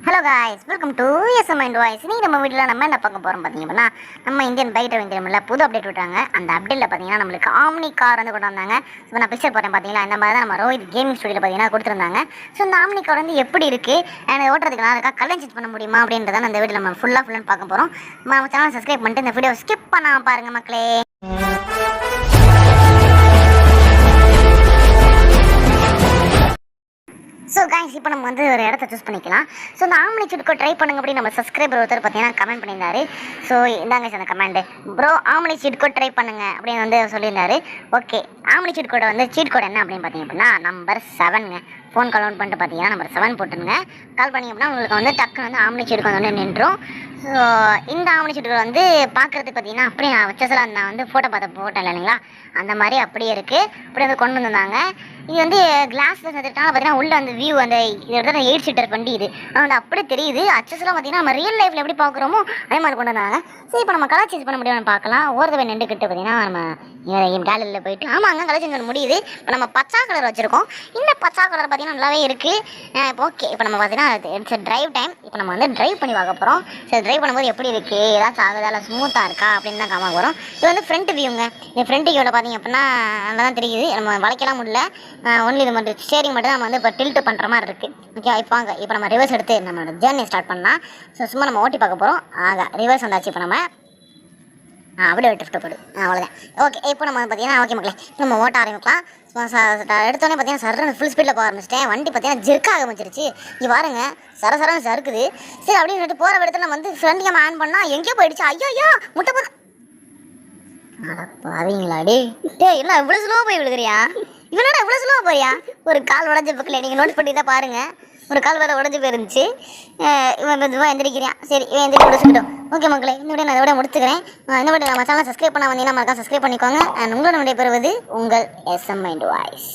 Hello guys, welcome to SM mind voice. நீங்கள் நம்ம வீட்டில் நம்ம என்ன பார்க்க போகிறோம் பார்த்தீங்கன்னா, நம்ம இந்தியன் பைக் டிரைவிங் கேமில் புது அப்டேட் விட்டாங்க. அந்த அப்டேட்டில் பார்த்தீங்கன்னா நம்மளுக்கு ஆம்னி கார் வந்து கொண்டு வந்தாங்க. ஸோ நான் பிக்சர் போட்டேன் பார்த்தீங்களா, இந்த மாதிரி தான் நம்ம ரோஹித் கேமிங் ஸ்டுடியோவில் பார்த்தீங்கன்னா கொடுத்துருந்தாங்க. ஸோ இந்த ஆம்னி கார் வந்து எப்படி இருக்குது அண்ட் ஓட்டுறதுக்கு நல்லா இருக்கா, கலர் சேஞ்ச் பண்ண முடியுமா அப்படின்றத இந்த வீடியோ நம்ம ஃபுல்லாக பார்க்க போகிறோம். நம்ம சேனல் சப்ஸ்கிரைப் பண்ணிட்டு இந்த வீடியோ ஸ்கிப் பண்ணாமல் பாருங்கள் மக்களே. ஸோ காய்ஸ், இப்போ நம்ம வந்து ஒரு இடத்த சூஸ் பண்ணிக்கலாம். ஸோ இந்த ஆம்னி சீட் ட்ரை பண்ணுங்க அப்படின்னு நம்ம சப்ஸ்கிரைபர் ஒருத்தர் பார்த்தீங்கன்னா கமெண்ட் பண்ணியிருந்தாரு. ஸோ இந்தாங்க அந்த comment, bro Omni seat try பண்ணுங்க அப்படின்னு வந்து சொல்லியிருந்தாரு. ஓகே, ஆம்னி சீட் கோடை வந்து சீட் கோட் என்ன அப்படின்னு பார்த்தீங்க அப்படின்னா நம்பர் 7ங்க. ஃபோன் கால் அவுட் பண்ணிட்டு பார்த்தீங்கன்னா நம்பர் 7 போட்டுருங்க. கால் பண்ணிங்க அப்படின்னா உங்களுக்கு வந்து டக்குன்னு வந்து ஆம்னி சீட் வந்து நின்றும். ஸோ இந்த ஆம்னி சீட் வந்து பார்க்குறதுக்கு பார்த்தீங்கன்னா அப்படியே நான் வச்சதில் நான் வந்து ஃபோட்டோ போட்டேன் இல்லைங்களா, அந்த மாதிரி அப்படியே இருக்குது. அப்படியே வந்து கொண்டு வந்திருந்தாங்க. இது வந்து கிளாஸில் செஞ்சுருக்காங்க. பார்த்தீங்கன்னா உள்ள அந்த வியூ அந்த இதோட 8 சீட்டர் வண்டி இது வந்து அப்படியே தெரியுது. அச்சஸ்லாம் பார்த்தீங்கன்னா நம்ம ரியல் லைஃப்பில் எப்படி பார்க்குறோமோ அதே மாதிரி கொண்டு வந்தாங்க. சரி, இப்போ நம்ம கலர் சேஞ்ச் பண்ண முடியும்னு பார்க்கலாம். ஓரதவை நின்றுக்கிட்டு பார்த்தீங்கன்னா நம்ம கேலரியில் போயிட்டு ஆமாங்க கலர் சேஞ்ச் பண்ண முடியுது. இப்போ நம்ம பச்சா கலர் வச்சுருக்கோம். இந்த பச்சா கலர் பார்த்தீங்கன்னா நல்லாவே இருக்குது. இப்போ ஓகே, இப்போ நம்ம பார்த்தீங்கன்னா இட்ஸ் ட்ரைவ் டைம். இப்போ நம்ம வந்து ட்ரைவ் பண்ணி பார்க்க போகிறோம். சரி, ட்ரைவ் பண்ணும்போது எப்படி இருக்குது, ஏதாச்சும் ஆகுதா இல்லை ஸ்மூத்தாக இருக்கா அப்படின்னு தான் காம வரும். இது வந்து ஃப்ரண்ட் வியூங்க. இந்த ஃப்ரண்ட் வியூவில் பார்த்தீங்க அப்படின்னா நல்லா தான் தெரியுது. நம்ம வளைக்கலாம் முடியல, ஒன்லி இது மட்டும் ஸ்டேரிங் மட்டும் நம்ம வந்து இப்போ டில்ட் பண்ணுற மாதிரி இருக்குது. ஓகே, இப்போ நம்ம ரிவர்ஸ் எடுத்து நம்மளோட ஜேர்னி ஸ்டார்ட் பண்ணலாம். ஸோ சும்மா நம்ம ஓட்டி பார்க்க போகிறோம். ரிவர்ஸ் வந்தாச்சு. இப்போ நம்ம அப்படியே ட்ரிஃப்ட் போடு, அவ்வளோதான். ஓகே, இப்போ நம்ம பார்த்தீங்கன்னா ஓகே மக்களே, நம்ம ஓட்ட ஆரம்பிக்கலாம். எடுத்தோடனே பார்த்தீங்கன்னா சரன்னு ஃபுல் ஸ்பீடில் போக ஆரம்பிச்சிட்டேன். வண்டி பார்த்தீங்கன்னா ஜெர்க்க ஆரம்பிச்சிருச்சு. இங்கே பாருங்க, சரசரன்னு சறுக்குது. சரி அப்படின்னு சொல்லிட்டு போகிற இடத்துல நம்ம வந்து ஃப்ரண்ட் கேம் ஆன் பண்ணால் எங்கேயோ போயிடுச்சு. ஐயோ முட்டை போது பாவீங்களாடி, என்ன இவ்வளோ ஸ்லோவாக போய் விழுகிறியா? இவனோட இவ்வளோ ஸ்லோவாக போறியா? ஒரு கால் உடஞ்ச பக்கத்தில் நீங்கள் நோட் பண்ணி தான் பாருங்கள், ஒரு கால் வேறு உடஞ்சி போயிருந்துச்சு. இவன் மெதுவாக எந்திரிக்கிறான். சரி, இவன் எந்திரிக்க முடிச்சுக்கிட்டோம். ஓகே மக்களே, இந்த வீடியோ நான் இதோட முடிச்சுக்கிறேன். இந்த வீடியோ நம்ம சேனல் சப்ஸ்கிரைப் பண்ண வந்தீங்கன்னா மறக்காம சப்ஸ்கிரைப் பண்ணிக்கோங்க. அண்ட் உங்களோட விடை பெறுவது உங்கள் எஸ்எம் மைண்ட் வாய்ஸ்.